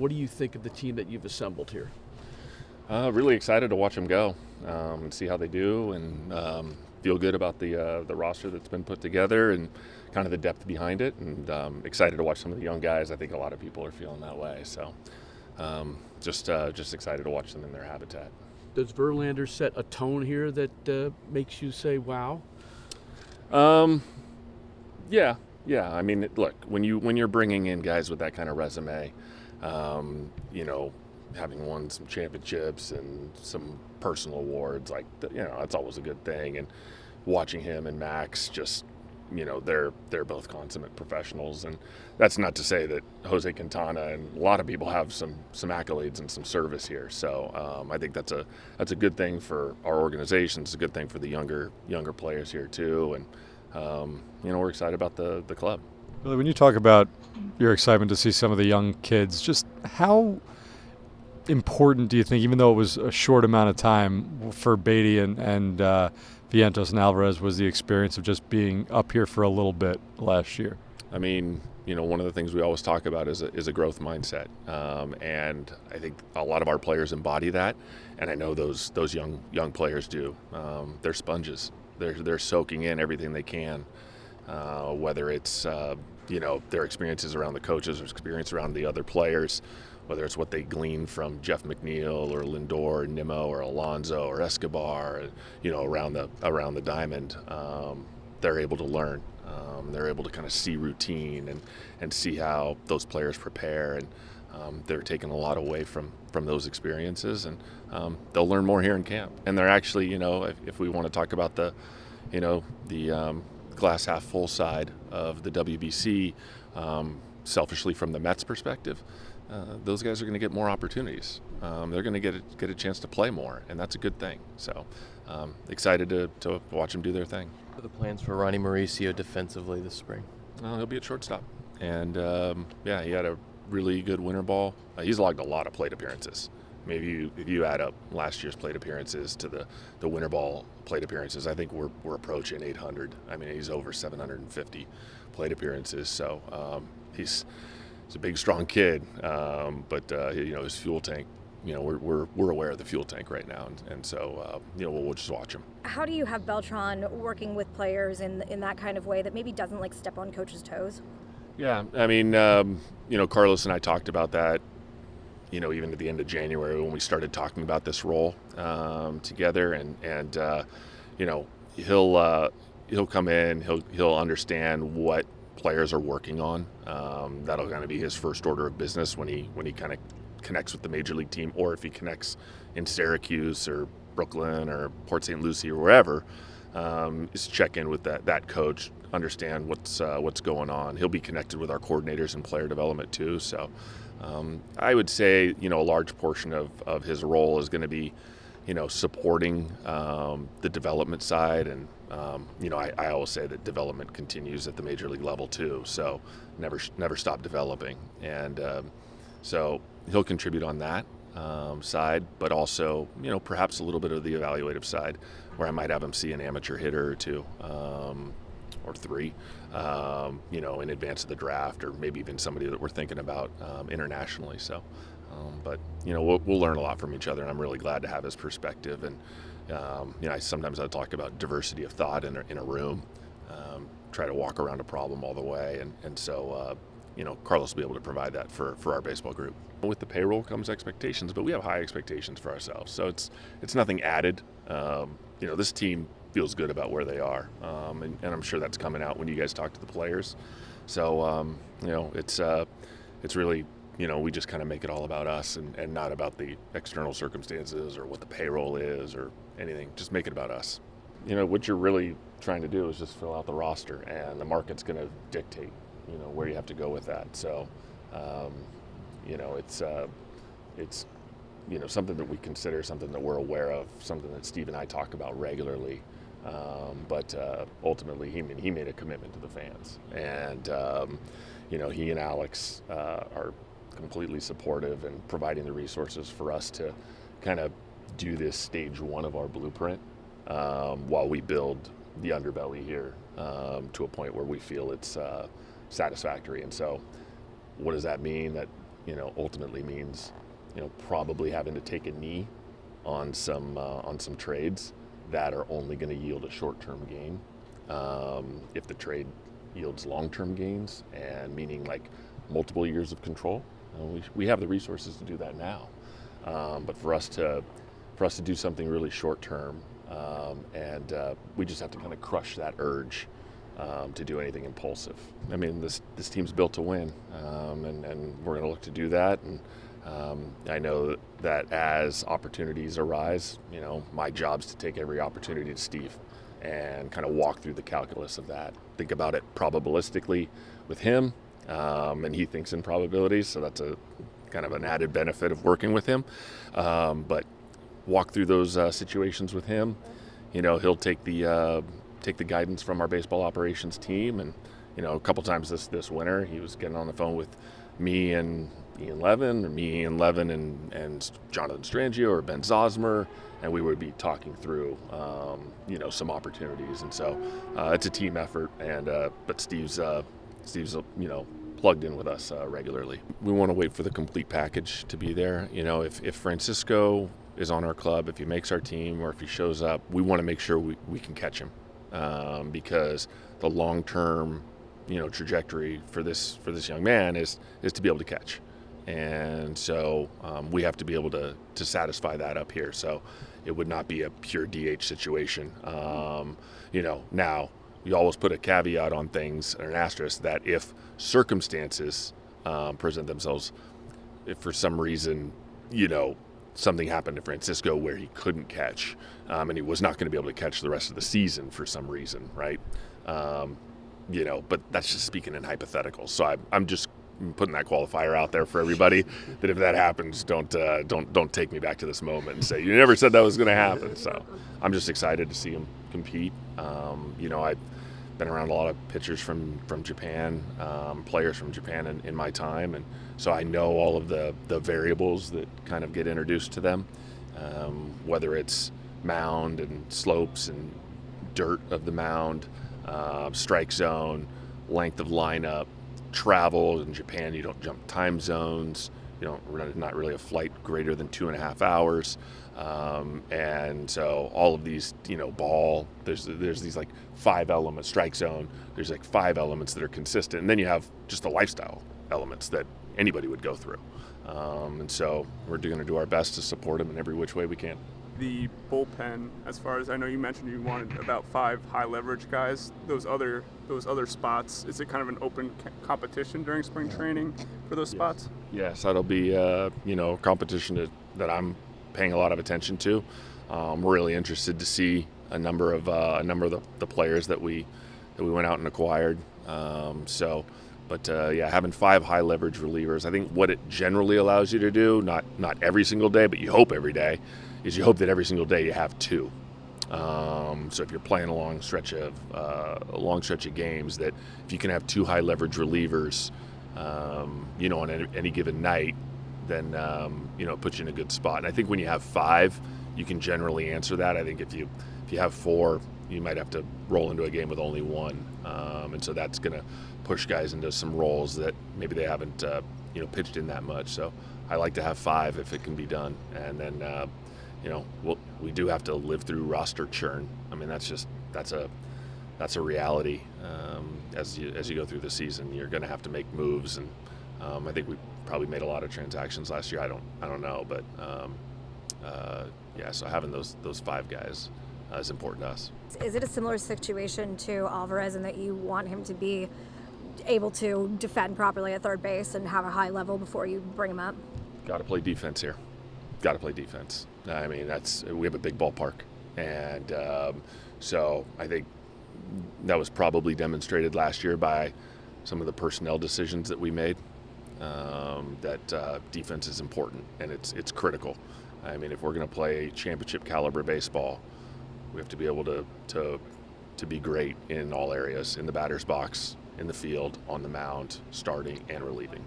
What do you think of the team that you've assembled here? Really excited to watch them go and see how they do, and feel good about the roster that's been put together and kind of the depth behind it. And excited to watch some of the young guys. I think a lot of people are feeling that way. So just excited to watch them in their habitat. Does Verlander set a tone here that makes you say, wow? Yeah. I mean, look, when you're bringing in guys with that kind of resume, having won some championships and some personal awards, that's always a good thing. And watching him and Max, just, they're both consummate professionals. And that's not to say that Jose Quintana and a lot of people have some accolades and some service here. So I think that's a good thing for our organization. It's a good thing for the younger players here too. And we're excited about the club. Billy, when you talk about your excitement to see some of the young kids, just how important do you think, even though it was a short amount of time for Beatty and Vientos and Alvarez, was the experience of just being up here for a little bit last year? I mean, one of the things we always talk about is a growth mindset, and I think a lot of our players embody that, and I know those young players do. They're sponges. They're soaking in everything they can, whether it's their experiences around the coaches or experience around the other players, whether it's what they glean from Jeff McNeil or Lindor or Nimmo or Alonso or Escobar, around the diamond. They're able to learn. They're able to kind of see routine and see how those players prepare, and they're taking a lot away from those experiences, and they'll learn more here in camp. And they're actually, if we want to talk about the glass half full side of the WBC, selfishly from the Mets perspective, those guys are going to get more opportunities. They're going to get a chance to play more, and that's a good thing. So excited to watch them do their thing. What are the plans for Ronnie Mauricio defensively this spring? He'll be at shortstop, and he had a really good winter ball. He's logged a lot of plate appearances. Maybe if you add up last year's plate appearances to the winter ball plate appearances, I think we're approaching 800. I mean, he's over 750 plate appearances. So he's a big, strong kid, but his fuel tank. We're aware of the fuel tank right now, and so we'll just watch him. How do you have Beltran working with players in that kind of way that maybe doesn't step on coaches' toes? Yeah, I mean, Carlos and I talked about that, even at the end of January when we started talking about this role together, and he'll come in, he'll understand what players are working on. That'll kind of be his first order of business when he kind of connects with the major league team, or if he connects in Syracuse or Brooklyn or Port St. Lucie or wherever, is check in with that coach, understand what's going on. He'll be connected with our coordinators and player development too. So I would say a large portion of his role is going to be supporting the development side, and I always say that development continues at the major league level too. So never stop developing, and so he'll contribute on that side, but also perhaps a little bit of the evaluative side, where I might have him see an amateur hitter or two or three, in advance of the draft, or maybe even somebody that we're thinking about internationally. So, but we'll learn a lot from each other, and I'm really glad to have his perspective. And sometimes I talk about diversity of thought in a room, try to walk around a problem all the way, and so Carlos will be able to provide that for our baseball group. With the payroll comes expectations, but we have high expectations for ourselves. So it's nothing added. This team feels good about where they are, and I'm sure that's coming out when you guys talk to the players. So it's really we just kind of make it all about us and not about the external circumstances or what the payroll is or anything. Just make it about us. What you're really trying to do is just fill out the roster, and the market's going to dictate where you have to go with that. So it's something that we consider, something that we're aware of, something that Steve and I talk about regularly. But ultimately, he made a commitment to the fans, and he and Alex are completely supportive and providing the resources for us to kind of do this stage one of our blueprint while we build the underbelly here to a point where we feel it's satisfactory. And so, what does that mean? That ultimately means, probably having to take a knee on some trades that are only going to yield a short-term gain. If the trade yields long-term gains, and meaning like multiple years of control, we have the resources to do that now. But for us to do something really short-term, and we just have to kind of crush that urge to do anything impulsive. I mean, this team's built to win, and we're going to look to do that. And I know that as opportunities arise, my job's to take every opportunity to Steve and kind of walk through the calculus of that. Think about it probabilistically with him, and he thinks in probabilities, so that's a kind of an added benefit of working with him. But walk through those situations with him. He'll take the guidance from our baseball operations team, and a couple times this winter he was getting on the phone with me and Ian Levin, or me, Ian Levin, and Jonathan Strangio or Ben Zosmer, and we would be talking through some opportunities. And so it's a team effort, and but Steve's plugged in with us regularly. We want to wait for the complete package to be there. If Francisco is on our club, if he makes our team, or if he shows up, we want to make sure we can catch him, because the long-term trajectory for this young man is to be able to catch. And so we have to be able to satisfy that up here. So it would not be a pure DH situation. Now you always put a caveat on things, or an asterisk, that if circumstances present themselves, if for some reason, something happened to Francisco where he couldn't catch, and he was not going to be able to catch the rest of the season for some reason, right? But that's just speaking in hypotheticals. So I'm just putting that qualifier out there for everybody, that if that happens, don't take me back to this moment and say you never said that was going to happen. So I'm just excited to see him compete. I've been around a lot of pitchers from Japan, players from Japan in my time, and so I know all of the variables that kind of get introduced to them, whether it's mound and slopes and dirt of the mound, strike zone, length of lineup, travel. In Japan, you don't jump time zones. Not really a flight greater than 2.5 hours. And so all of these, ball, there's these like 5 elements, strike zone, there's like 5 elements that are consistent. And then you have just the lifestyle elements that anybody would go through. And so we're going to do our best to support them in every which way we can. The bullpen, as far as I know, you mentioned you wanted about 5 high leverage guys. Those other spots, is it kind of an open competition during spring training for those spots? Yes, that'll be a competition that I'm paying a lot of attention to. We're really interested to see a number of the players that we went out and acquired. But having 5 high leverage relievers, I think what it generally allows you to do, not every single day, but you hope every day, is you hope that every single day you have 2. So if you're playing a long stretch of games, that if you can have 2 high leverage relievers, on any given night, then it puts you in a good spot. And I think when you have 5, you can generally answer that. I think if you have 4, you might have to roll into a game with only 1, and so that's going to push guys into some roles that maybe they haven't pitched in that much. So I like to have 5 if it can be done, and then we do have to live through roster churn. I mean, that's a reality. As you go through the season, you're going to have to make moves, and I think we probably made a lot of transactions last year. I don't know, but so having those 5 guys is important to us. Is it a similar situation to Alvarez in that you want him to be able to defend properly at third base and have a high level before you bring him up? Got to play defense here. Got to play defense. I mean, we have a big ballpark, and so I think that was probably demonstrated last year by some of the personnel decisions that we made. That defense is important, and it's critical. I mean, if we're going to play championship caliber baseball, we have to be able to be great in all areas, in the batter's box, in the field, on the mound, starting and relieving.